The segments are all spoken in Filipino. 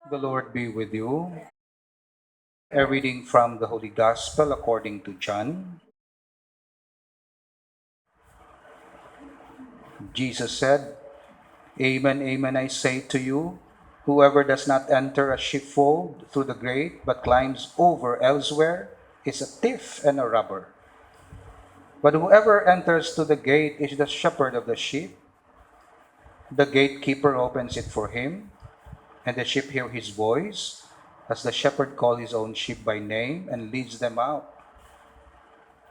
The Lord be with you. A reading from the Holy Gospel according to John. Jesus said, Amen, amen, I say to you, whoever does not enter a sheepfold through the gate but climbs over elsewhere is a thief and a robber. But whoever enters to the gate is the shepherd of the sheep. The gatekeeper opens it for him, and the sheep hear his voice, as the shepherd calls his own sheep by name and leads them out.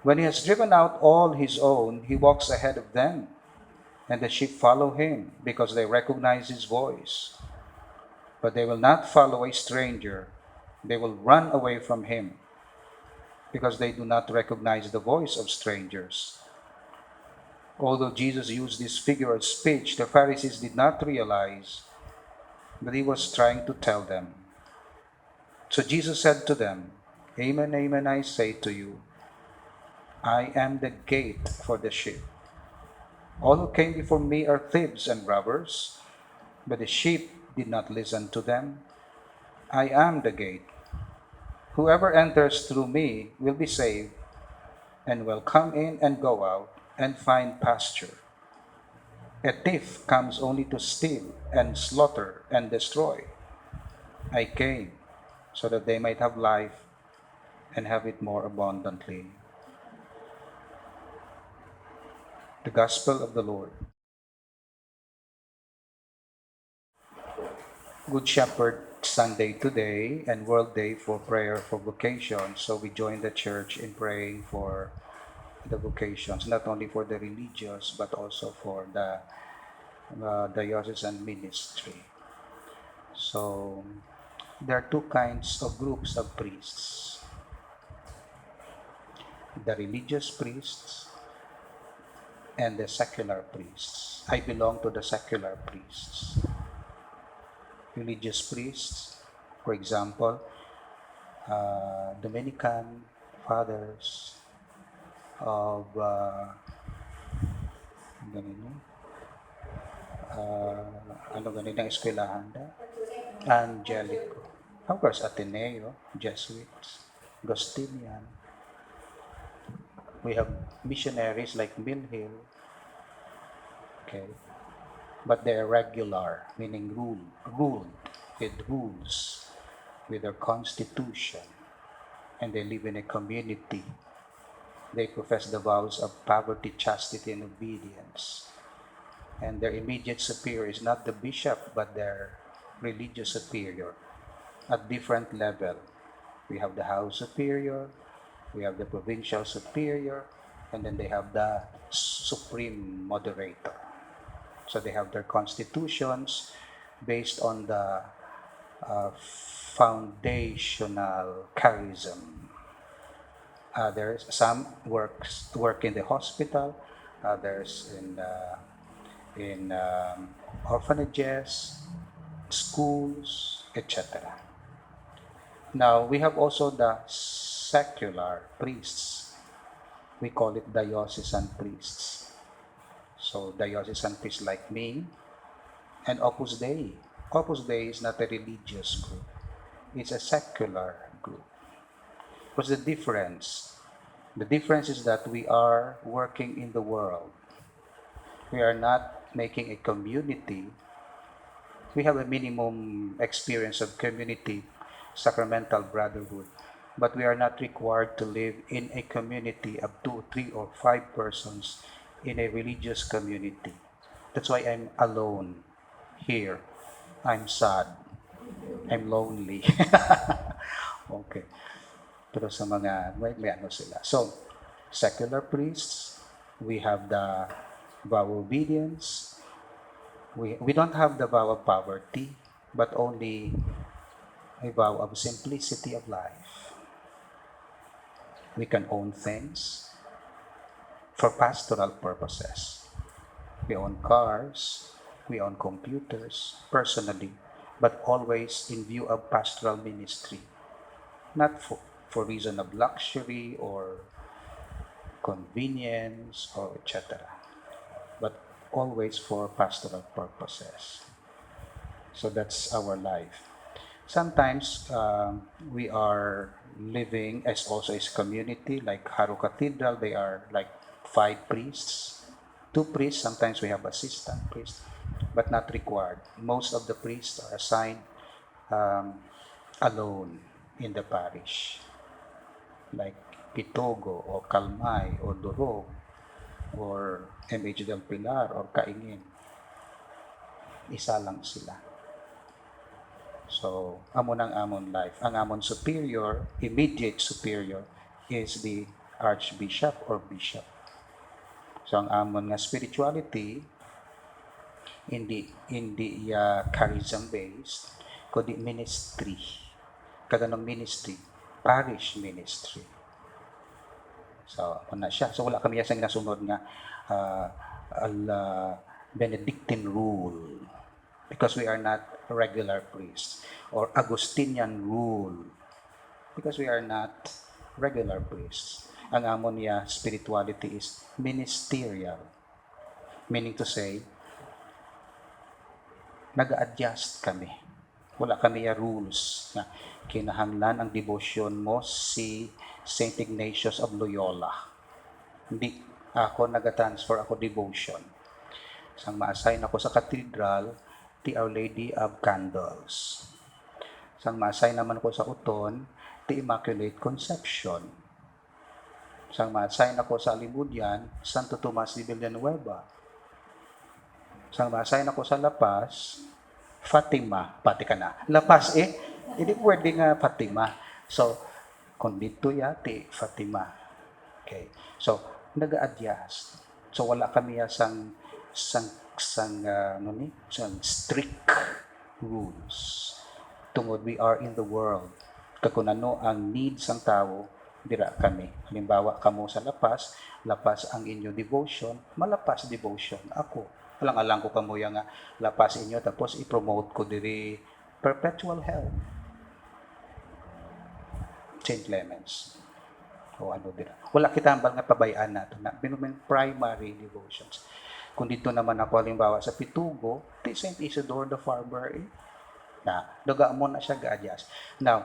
When he has driven out all his own, he walks ahead of them, and the sheep follow him because they recognize his voice. But they will not follow a stranger. They will run away from him because they do not recognize the voice of strangers. Although Jesus used this figure of speech, the Pharisees did not realize that he was trying to tell them. So Jesus said to them, Amen, amen, I say to you, I am the gate for the sheep. All who came before me are thieves and robbers, but the sheep did not listen to them. I am the gate. Whoever enters through me will be saved and will come in and go out and find pasture. A thief comes only to steal and slaughter and destroy. I came so that they might have life and have it more abundantly. The Gospel of the Lord. Good Shepherd Sunday today and World Day for Prayer for Vocations. So we join the church in praying for the vocations, not only for the religious, but also for the diocesan ministry. So there are two kinds of groups of priests. The religious priests and the secular priests. I belong to the secular priests. Religious priests, for example, Dominican fathers of ganito, ano ganito ang eskwelahan da? Angelico. Of course, Ateneo, Jesuits, Agustinian. We have missionaries like Mill Hill. Okay. But they're regular, meaning ruled with rules, with their constitution, and they live in a community. They profess the vows of poverty, chastity, and obedience. And their immediate superior is not the bishop, but their religious superior at different level. We have the house superior, we have the provincial superior, and then they have the supreme moderator. So they have their constitutions based on the foundational charism. Others, some work in the hospital, others in orphanages, schools, etc. Now we have also the secular priests. We call it diocesan priests. So diocesan priests like me and Opus Dei. Opus Dei is not a religious group. It's a secular group. What's the difference? The difference is that we are working in the world. We are not making a community. We have a minimum experience of community, sacramental brotherhood, but we are not required to live in a community of 2, 3, or 5 persons in a religious community. That's why I'm alone here. I'm sad. I'm lonely. Okay. Pero sa mga, may ano sila. So, secular priests, we have the vow of obedience. We don't have the vow of poverty, but only a vow of simplicity of life. We can own things for pastoral purposes. We own cars, we own computers personally, but always in view of pastoral ministry, not for reason of luxury or convenience or etc., but always for pastoral purposes. So that's our life. Sometimes we are living as also as community, like Haro Cathedral, they are like 5 priests, 2 priests, sometimes we have assistant priests, but not required. Most of the priests are assigned um, alone in the parish, like Pitogo or Kalmay or Durog or MH del Pilar or Kaingin. Isa lang sila. So, amon ang amon life. Ang amon superior, immediate superior, is the archbishop or bishop. So, ang amon nga spirituality, hindi charism based, kundi ministry. Kaganong ministry, parish ministry. So, ano na siya. So, wala kami yung nasunod nga Benedictine rule because we are not regular priests, or Augustinian rule because we are not regular priests. Ang amon niya spirituality is ministerial, meaning to say nag-adjust kami. Wala kami ya rules na kinahanglan ang devotion mo si St. Ignatius of Loyola. Hindi ako nag-transfer ako devotion. Sang ma-assign ako sa cathedral, the Our Lady of Candles. Sang ma-assign naman ko sa Uton, the Immaculate Conception. Sang ma-assign ako sa Alimudian, Santo Tomas de Villanueva. Sang ma-assign ako sa La Paz, Fatima, pati ka na. La Paz hindi pwede nga Fatima. So, kung dito yati, Fatima. Okay. So, nag-adjust. So, wala kami sang strict rules. Tungod we are in the world. Kung ano ang needs ng tao, dira kami. Halimbawa, kamo sa lapas ang inyo devotion, malapas devotion. Ako, alang-alang ko kamo yung lapas inyo, tapos i-promote ko diri perpetual health. St. Clements. O ano dira. Wala kita ambal nga pabayaan nato na primary devotions. Kung dito naman ako, halimbawa sa Pitugo, St. Isidore the Farber, na daga mo na siya ga-adjust. Now,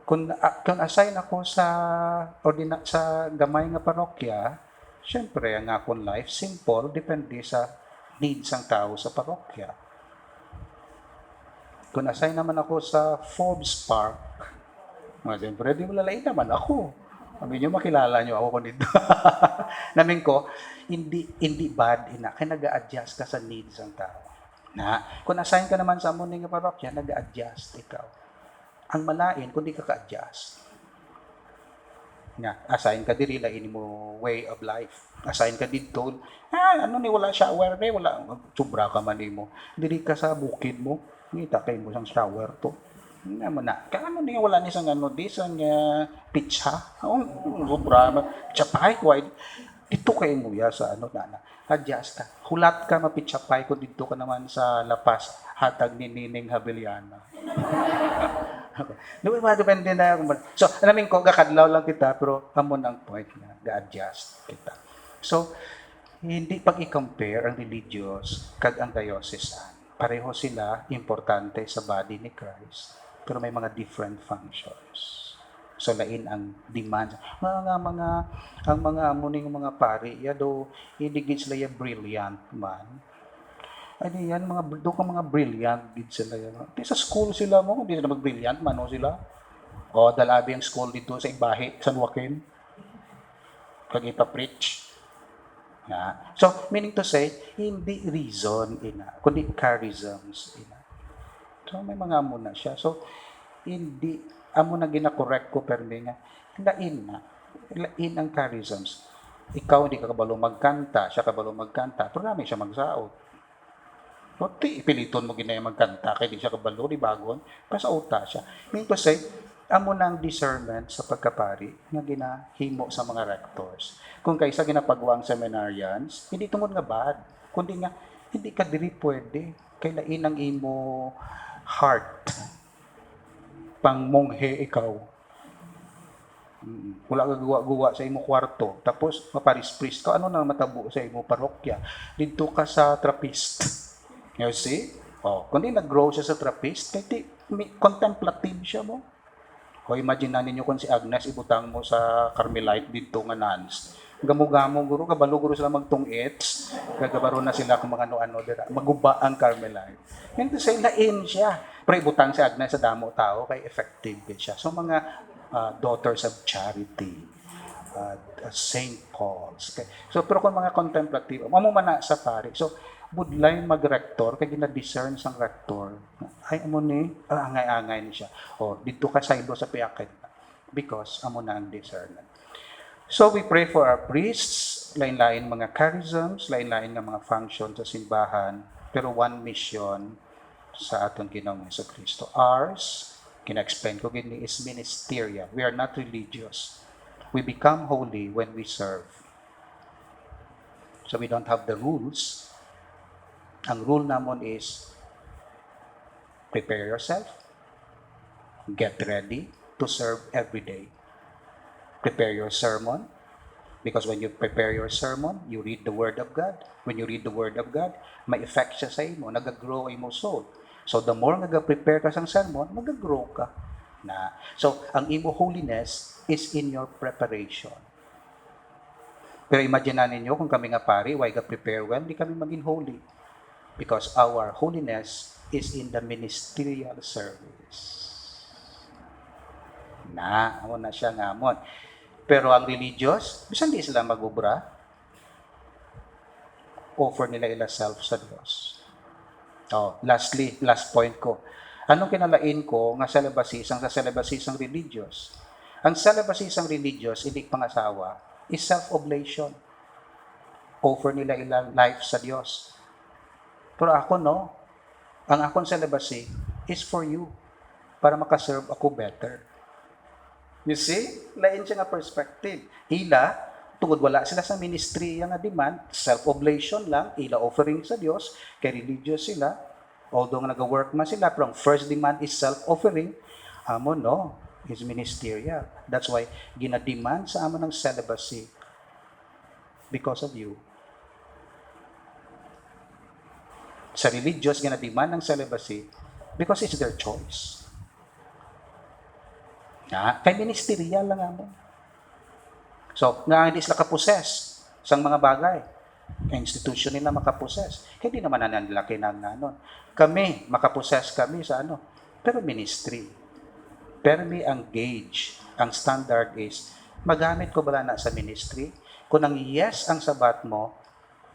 kung assign ako sa gamay nga parokya, syempre ang akong life simple, depende sa needs ng tao sa parokya. Kung assign naman ako sa Forbes Park, siyempre di mo lalain naman ako. Sabi nyo, makilala nyo ako kung dito. Namin ko, hindi bad ina. Kaya nag-a-adjust ka sa needs ng tao. Kung assign ka naman sa amuning parokya, nag-a-adjust ikaw. Ang malain, kung di ka ka-adjust. Assign ka diri, lain mo way of life. Assign ka dito, wala shower wala, sobra ka man mo. Diri ka sa bukid mo, ngita kayo mo sang shower to. Nga mo na, kaano niya wala ni sang disang pizza. Sobra, chapay ko ay, dito kayo mo ya sa adjust ka. Hulat ka mapitsapay ko dito ka naman sa Lapas, hatag ni Nining Habiliana. Depende na. So, namin ko, kakadlaw lang kita, pero hamon ang point na, ga-adjust kita. So, hindi pag i-compare ang religious kag ang diocesan. Pareho sila, importante sa body ni Christ, pero may mga different functions. So, lain ang demand. Ang mga amuning mga pari, hindi gid sila yung brilliant man. Ay, yan, doon ka mga brilliant gid sila yan. Sa school sila mo, hindi sila mag-brilliant man, sila. O, dalabi ang school dito sa Ibahe, San Joaquin. Kag ipa-preach. So, meaning to say, hindi reason kundi charisms So, may mga amo na siya. So, hindi, amo na gina-correct ko, pero nga, lain ang charisms. Ikaw, hindi ka kabalo magkanta, siya kabalo magkanta, pero namin siya magsaot. Pati ipiliton mo ginaya magkanta, kaya di siya kabalo, di bagon, pasauta siya. Meaning to say, amo na ang discernment sa pagkapari nga ginahimo sa mga rectors. Kung kaysa ginapagwang seminarians, hindi tungod nga bad, kundi nga, hindi ka diri pwede. Kaya lain ang imo heart. Pang monghe ikaw. Wala ka guwa sa imo kwarto. Tapos, maparis-priest ka. Ano na matabo sa imo parokya? Dito ka sa Trappist. You see? Kung di nag-grow siya sa Trappist, kaya contemplative siya mo. O imagine na ninyo kung si Agnes ibutang mo sa Carmelite dito nga nuns. Gamo-gamo guro, kabalo guro sila magtungits, gagabaro na sila kung mga ano-ano dira. Maguba ang Carmelite. Hindi sa lain siya. Pero ibutang si Agnes sa damo tao, kay effective siya. So mga daughters of charity, Saint Paul's. Okay. So pero kung mga contemplative, amo man na sa pari. So budlay mag-rector kay gina-discern sang rector. Ay amo ni angay-angay ni siya. O dito ka saylo sa piyakit because amo na ang discernment. So we pray for our priests, lain-lain mga charisms, lain-lain nga mga function sa simbahan, pero one mission sa aton Ginoong Jesucristo. Ours, kina-explain ko gini, is ministerial. We are not religious. We become holy when we serve. So we don't have the rules. Ang rule namon is prepare yourself, get ready to serve every day. Prepare your sermon, because when you prepare your sermon, you read the Word of God. When you read the Word of God, may effect siya sa imo, nag-grow imo soul. So the more nag-prepare ka sang sermon, mag-grow ka. So ang imo holiness is in your preparation. Pero imagine na ninyo kung kami nga pari, why ga-prepare well, di kami maging holy. Because our holiness is in the ministerial service. Amo na siya ngamon. Pero ang religious, bisan di sila magubra, offer nila ila self sa Diyos. Lastly, last point ko. Anong kinalain ko nga celebasisang sa celebasisang religious? Ang celebasisang religious, hindi pangasawa, is self-oblation. Offer nila ila life sa Diyos. Pero ako no, ang akong celibacy is for you, para makaserve ako better. You see? Lain siya nga perspective. Ila, tungod wala sila sa ministry nga demand, self-oblation lang, ila offering sa Dios, kay religious sila, although nga nag-work man sila, pero ang first demand is self-offering, amo no, is ministerial. That's why, ginademand sa amo ng celibacy because of you. Sa religious, ginademand ng celibacy because it's their choice. Kay ministerial lang amo. So, nga hindi sila kaposes sang mga bagay. Ang institution nila makaposes. Hindi naman na nila kinangganon. Kami, makaposes kami sa ano. Pero ministry. Pero may ang gauge, ang standard is, magamit ko bala na sa ministry? Kung ang yes ang sabat mo,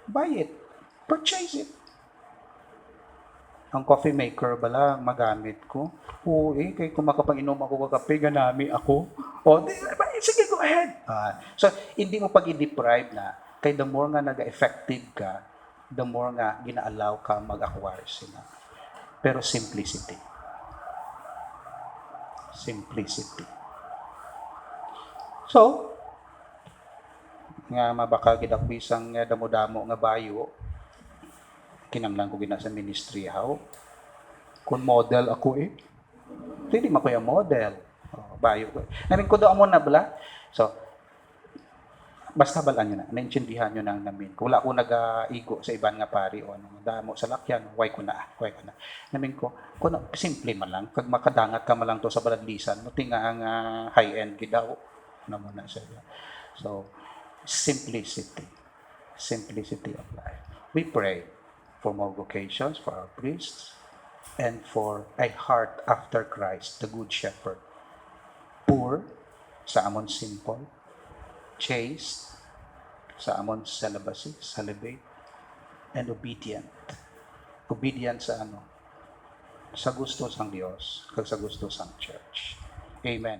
buy it. Purchase it. Ang coffee maker bala magamit ko. Kay kung makapag-inom ako kape, ganami ako. Sige, go ahead. So, hindi mo pag i-deprive na, kay the more nga nag-effective ka, the more nga gina-allow ka mag-acquire sila. Pero simplicity. Simplicity. So, nga mabaka gidakbisang damo-damo nga bayo, kinanglan ko gina sa ministry how. Kung model ako hindi man ko yung model. Bayo ko. Namin ko doon mo na bala. So, basta balaan nyo na. Naintindihan nyo nang namin. Kung wala ko nag-igo sa iban nga pari o damo sa lakyan, why ko na. Namin ko, kung simple man lang, pag makadangat ka man lang to sa baladlisan, muti nga ang high-end gidaw. Naman na siya. So, simplicity. Simplicity of life. We pray for more vocations for our priests, and for a heart after Christ, the Good Shepherd. Poor, sa amon simple. Chaste, sa amon celibacy, celibate. And obedient. Obedient sa ano? Sa gusto sang Dios, kag sa gusto sang church. Amen.